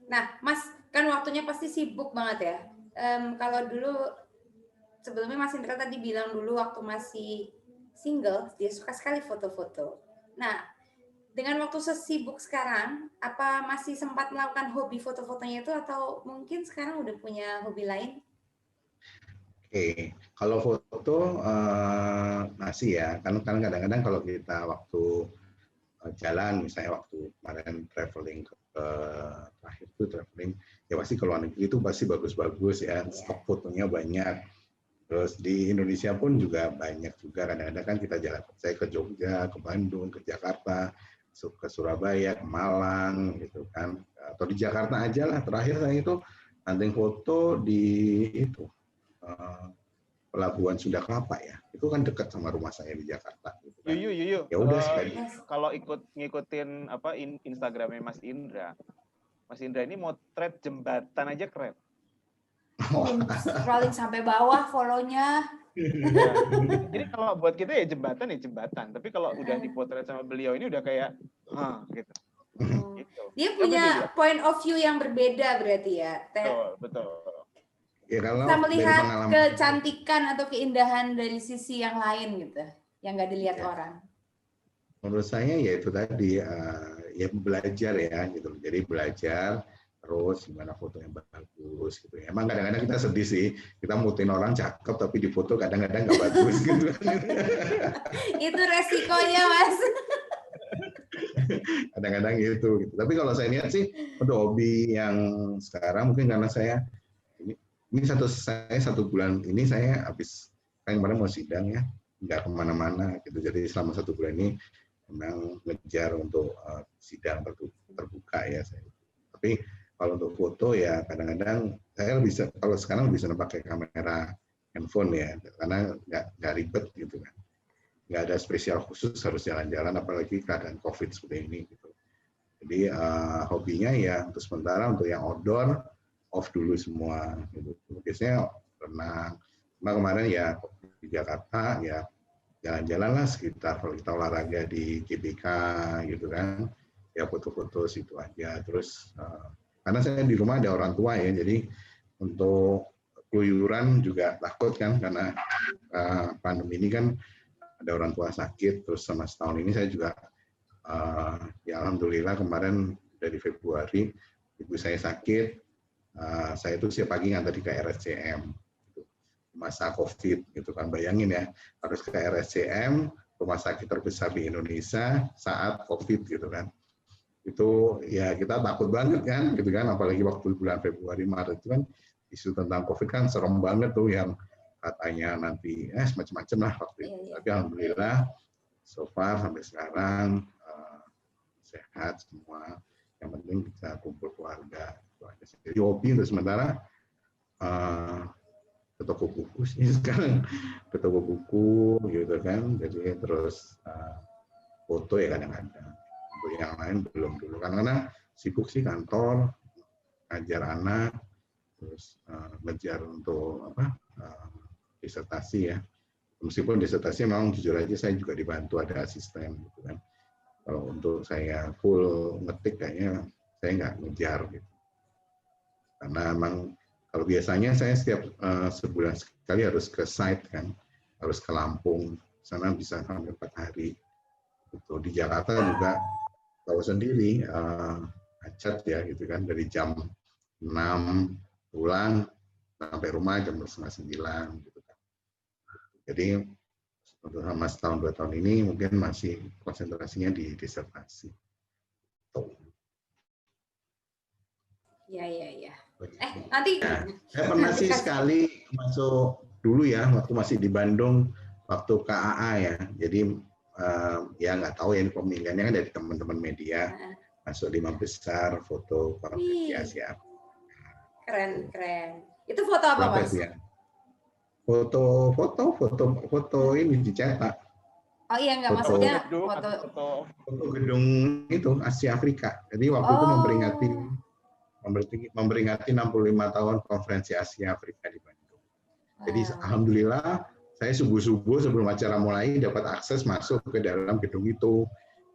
Nah, Mas kan waktunya pasti sibuk banget ya. Kalau dulu sebelumnya Mas Indra tadi bilang dulu waktu masih single dia suka sekali foto-foto. Nah, dengan waktu sesibuk sekarang, apa masih sempat melakukan hobi foto-fotonya itu atau mungkin sekarang udah punya hobi lain? Oke, kalau foto masih ya, karena kadang-kadang kalau kita waktu jalan, misalnya waktu kemarin traveling terakhir itu traveling, ya pasti ke luar negeri itu pasti bagus-bagus ya, stok fotonya banyak. Terus di Indonesia pun juga banyak juga, kadang-kadang kan kita jalan, saya ke Jogja, ke Bandung, ke Jakarta, ke Surabaya, ke Malang gitu kan, atau di Jakarta aja lah. Terakhir saya itu hunting foto di itu Pelabuhan Sunda Kelapa ya, itu kan dekat sama rumah saya di Jakarta. Gitu kan. Yuyu. Ya udah sekali. Kalau ngikutin Instagramnya Mas Indra ini motret jembatan aja keren. Scrolling sampai bawah follow-nya. Jadi kalau buat kita ya jembatan. Tapi kalau udah dipotret sama beliau ini udah kayak gitu. Gitu. Dia punya point of view yang berbeda berarti ya. Betul. Ya, kalau kita melihat kecantikan atau keindahan dari sisi yang lain gitu, yang nggak dilihat orang. Menurut saya ya itu tadi ya belajar ya gitu. Jadi belajar terus gimana foto yang bagus gitu. Emang kadang-kadang kita sedih sih, kita mutin orang cakep tapi di foto kadang-kadang nggak bagus gitu. Itu resikonya, Mas. Kadang-kadang gitu. Tapi kalau saya lihat sih untuk hobi yang sekarang mungkin karena saya ini satu bulan ini saya habis kemarin mau sidang ya, nggak kemana-mana gitu. Jadi selama 1 bulan ini memang ngejar untuk sidang terbuka ya saya. Tapi kalau untuk foto ya kadang-kadang saya kalau sekarang lebih senang pakai kamera handphone ya, karena nggak ribet gitu kan. Nggak ada spesial khusus harus jalan-jalan, apalagi keadaan COVID seperti ini gitu. Jadi hobinya ya untuk sementara untuk yang outdoor off dulu semua gitu. Biasanya renang. Kemarin ya di Jakarta ya jalan-jalan lah sekitar, kalau kita olahraga di GBK gitu kan, ya foto-foto situ aja. Terus karena saya di rumah ada orang tua ya, jadi untuk keluyuran juga takut kan, karena pandemi ini kan ada orang tua sakit. Terus sama setahun ini saya juga ya alhamdulillah kemarin dari Februari ibu saya sakit. Saya itu setiap pagi ngantar ke RSCM gitu. Masa COVID gitu kan, bayangin ya harus ke RSCM, rumah sakit terbesar di Indonesia saat COVID gitu kan. Itu ya kita takut banget kan gitu kan, apalagi waktu bulan Februari Maret itu kan isu tentang COVID kan serem banget tuh, yang katanya nanti semacam-macam lah waktu itu. Tapi alhamdulillah so far sampai sekarang sehat semua. Yang penting bisa kumpul keluarga. Jadi hobi untuk sementara ke toko buku sih sekarang, ke toko buku gitu kan. Jadi terus foto ya kadang-kadang. Untuk yang lain belum dulu, karena sibuk sih kantor, ngajar anak, terus ngejar untuk disertasi ya. Meskipun disertasi memang jujur aja saya juga dibantu ada asisten gitu kan. Kalau untuk saya full ngetik kayaknya saya nggak ngejar gitu. Karena memang kalau biasanya saya setiap sebulan sekali harus ke site kan, harus ke Lampung, sana bisa sampai 4 hari. Gitu. Di Jakarta juga tahu sendiri macet ya gitu kan, dari jam 6 pulang sampai rumah jam 8:30 gitu kan. Jadi untuk selama setahun 2 tahun ini mungkin masih konsentrasinya di disertasi. Ya. Nanti saya pernah sih sekali masuk dulu ya waktu masih di Bandung waktu KAA ya. Jadi ya nggak tahu ya ini pemilihannya kan dari teman-teman media masuk 5 besar foto konferensi Asia. Keren. Itu foto apa Mas? Ya? Foto ini dicetak. Oh iya nggak maksudnya foto gedung itu Asia Afrika. Jadi waktu itu memperingati 65 tahun konferensi Asia Afrika di Bandung. Jadi alhamdulillah saya subuh-subuh sebelum acara mulai dapat akses masuk ke dalam gedung itu.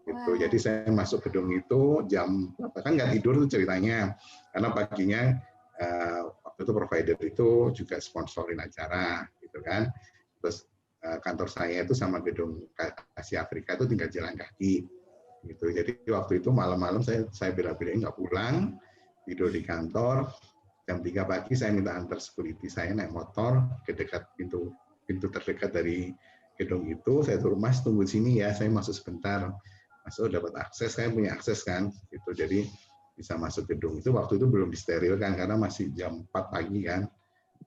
Gitu. Jadi saya masuk gedung itu jam kan nggak tidur tuh ceritanya karena paginya waktu itu provider itu juga sponsorin acara gitu kan. Terus kantor saya itu sama gedung Asia Afrika itu tinggal jalan kaki gitu. Jadi waktu itu malam-malam saya bela-belain nggak pulang, tidur di kantor. Jam 3 pagi saya minta antar security saya naik motor ke dekat pintu terdekat dari gedung itu. Saya turun, Mas tunggu sini ya, saya masuk sebentar. Masuk dapat akses, saya punya akses kan gitu. Jadi bisa masuk gedung itu. Waktu itu belum disterilkan karena masih jam 4 pagi kan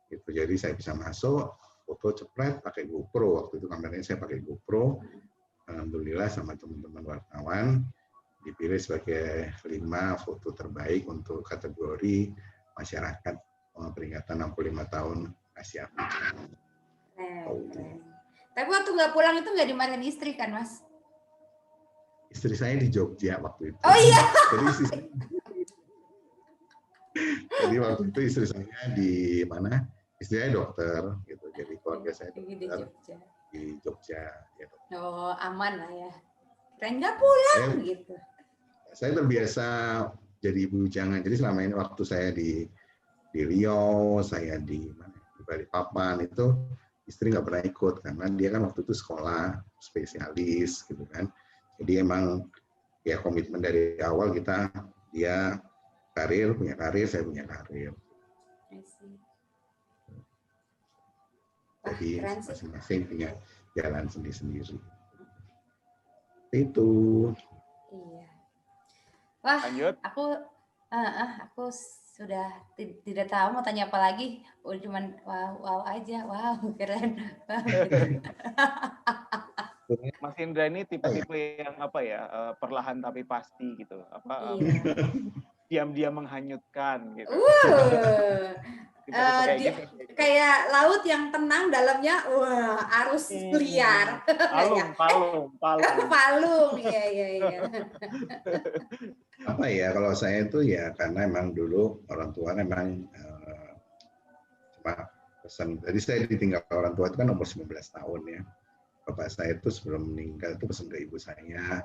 gitu. Jadi saya bisa masuk, foto cepret pakai GoPro. Waktu itu kameranya saya pakai GoPro. Alhamdulillah sama teman-teman wartawan dipilih sebagai 5 foto terbaik untuk kategori masyarakat peringatan 65 tahun Asia Afrika. Tapi waktu nggak pulang itu nggak dimarahin istri kan, Mas? Istri saya di Jogja waktu itu. Oh iya. Jadi waktu itu istri saya di mana? Istri saya dokter, gitu. Jadi keluarga saya dokter di Jogja. Ya, oh aman lah ya. Keren nggak pulang gitu. Saya terbiasa jadi ibu jangan. Jadi selama ini waktu saya di Riau, saya di Balikpapan itu istri nggak pernah ikut karena dia kan waktu itu sekolah spesialis gitu kan. Jadi emang ya komitmen dari awal kita dia punya karir, saya punya karir. Jadi masing-masing punya jalan sendiri-sendiri. Itu. Iya. Wah, lanjut. Aku sudah tidak tahu mau tanya apa lagi. Cuman wow aja. Wow, keren. Mas Indra ini tipe-tipe yang apa ya, perlahan tapi pasti gitu. Diam-diam menghanyutkan gitu. Kayak laut yang tenang dalamnya arus liar. Palung. Iya. Apa ya kalau saya itu ya karena emang dulu orang tua memang cuma pesan. Jadi saya ditinggal orang tua itu kan umur 19 tahun ya. Bapak saya itu sebelum meninggal itu pesan ke ibu saya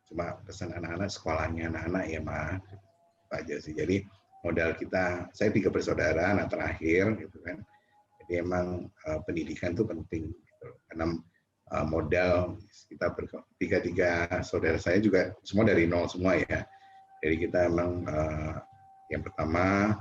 cuma pesan anak-anak sekolahnya anak-anak ya mah aja sih. Jadi modal kita, saya 3 bersaudara, anak terakhir gitu kan. Jadi emang pendidikan itu penting gitu. Karena modal kita tiga saudara saya juga semua dari nol semua ya. Jadi kita emang yang pertama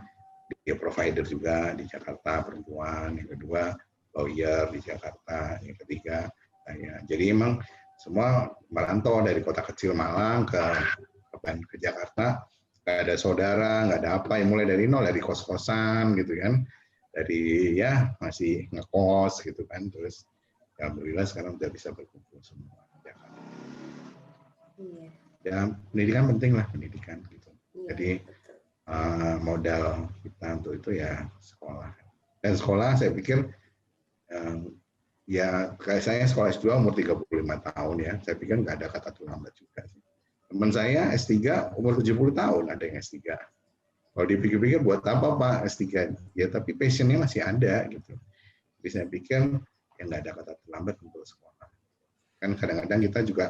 dia provider juga di Jakarta perempuan, yang kedua lawyer di Jakarta, yang ketiga saya. Jadi emang semua merantau dari kota kecil Malang ke Jakarta. Nggak ada saudara, nggak ada apa, yang mulai dari nol, dari kos-kosan gitu kan, dari ya masih ngekos gitu kan, terus alhamdulillah sekarang udah bisa berkumpul semua. Ya pendidikan penting lah pendidikan gitu. Jadi modal kita untuk itu ya sekolah. Dan sekolah saya pikir ya kayak saya sekolah S2 umur 35 tahun ya, saya pikir nggak ada kata terlambat juga sih. Teman saya S3 umur 70 tahun ada yang S3. Kalau dipikir-pikir buat apa Pak S3? Ya tapi passionnya masih ada gitu. Jadi saya pikir ya nggak ada kata terlambat untuk sekolah. Kan kadang-kadang kita juga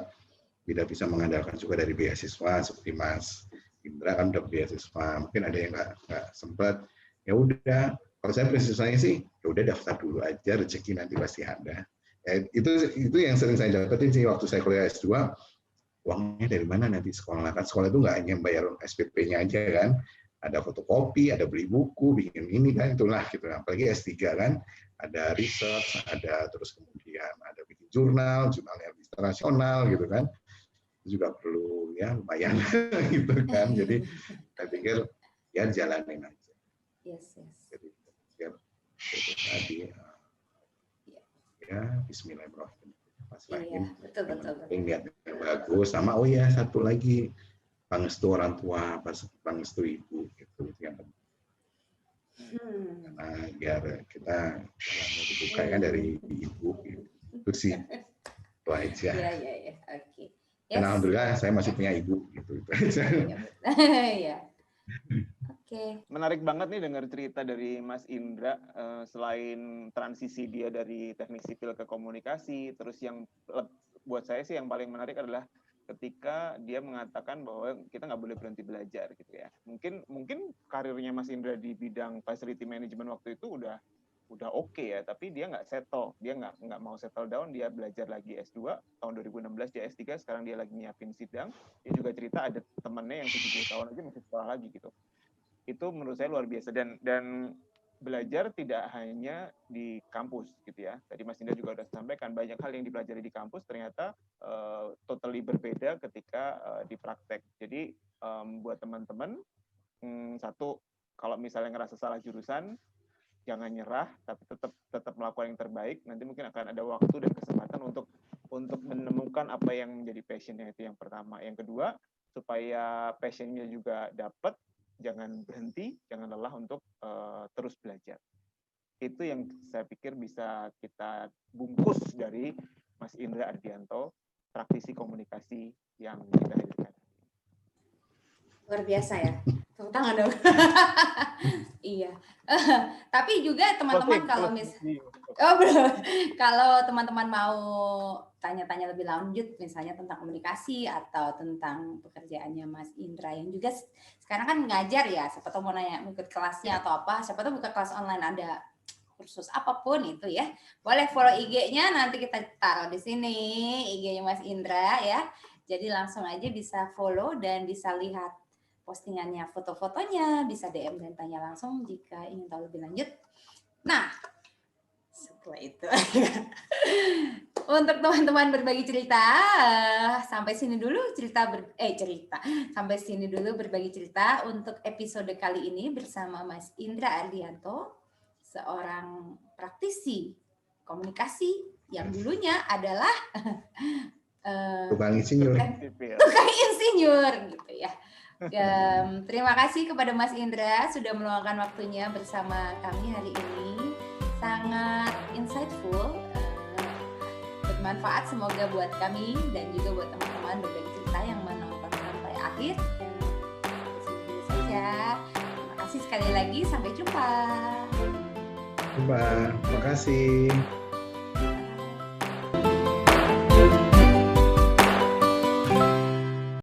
tidak bisa mengandalkan juga dari beasiswa seperti Mas Indra kan udah beasiswa. Mungkin ada yang nggak sempat. Ya udah. Kalau saya prinsipnya sih ya udah daftar dulu aja, rezeki nanti pasti ada. Ya, itu yang sering saya dapetin sih waktu saya kuliah S2. Uangnya dari mana nanti sekolah? Kan sekolah itu nggak hanya bayar SPP-nya aja kan. Ada fotokopi, ada beli buku, bikin ini kan itulah gitu. Apalagi S3 kan, ada research, ada terus kemudian ada bikin jurnal internasional gitu kan. Itu juga perlu ya lumayan gitu kan. Jadi saya pikir ya jalanin aja. Yes. Jadi ya itu tadi ya Bismillahirrahmanirrahim. Pas Iya, betul. Niat yang bagus sama ya satu lagi pangestu orang tua, pangestu ibu gitu yang penting. Karena biar kita jalannya dibuka kan dari ibu gitu. Itu sih itu aja. Iya. Oke. Dan alhamdulillah saya masih punya ibu gitu. Itu aja. Iya. Oke. Menarik banget nih dengar cerita dari Mas Indra, selain transisi dia dari teknik sipil ke komunikasi, terus yang buat saya sih yang paling menarik adalah ketika dia mengatakan bahwa kita nggak boleh berhenti belajar gitu ya. Mungkin karirnya Mas Indra di bidang facility management waktu itu udah oke ya, tapi dia nggak settle, dia nggak mau settle down, dia belajar lagi S2 tahun 2016, dia S3, sekarang dia lagi nyiapin sidang. Dia juga cerita ada temennya yang 70 tahun aja masih sekolah lagi gitu. Itu menurut saya luar biasa dan belajar tidak hanya di kampus gitu ya. Tadi Mas Indra juga sudah sampaikan banyak hal yang dipelajari di kampus ternyata totally berbeda ketika di praktek. Jadi buat teman-teman, satu, kalau misalnya ngerasa salah jurusan, jangan nyerah, tapi tetap melakukan yang terbaik. Nanti mungkin akan ada waktu dan kesempatan untuk menemukan apa yang menjadi passion-nya, itu yang pertama. Yang kedua, supaya passion-nya juga dapat, jangan berhenti, jangan lelah untuk terus belajar. Itu yang saya pikir bisa kita bungkus dari Mas Indra Ardianto, praktisi komunikasi yang kita hadirkan. Luar biasa ya. Tepuk tangan dong. Iya. Tapi juga teman-teman kalau teman-teman mau tanya-tanya lebih lanjut misalnya tentang komunikasi atau tentang pekerjaannya Mas Indra yang juga sekarang kan ngajar ya, siapa tahu mau nanya ikut kelasnya atau apa, siapa tahu buka kelas online ada kursus apapun itu ya. Boleh follow IG-nya, nanti kita taruh di sini IG-nya Mas Indra ya. Jadi langsung aja bisa follow dan bisa lihat postingannya, foto-fotonya, bisa DM dan tanya langsung jika ingin tahu lebih lanjut. Nah, setelah itu untuk teman-teman berbagi cerita, sampai sini dulu sampai sini dulu berbagi cerita untuk episode kali ini bersama Mas Indra Ardianto, seorang praktisi komunikasi yang dulunya adalah tukang insinyur gitu ya. Terima kasih kepada Mas Indra sudah meluangkan waktunya bersama kami hari ini. Sangat insightful, bermanfaat semoga buat kami dan juga buat teman-teman berbagi cerita yang menonton sampai akhir. Segitu saja. Terima kasih sekali lagi, sampai jumpa. Terima kasih.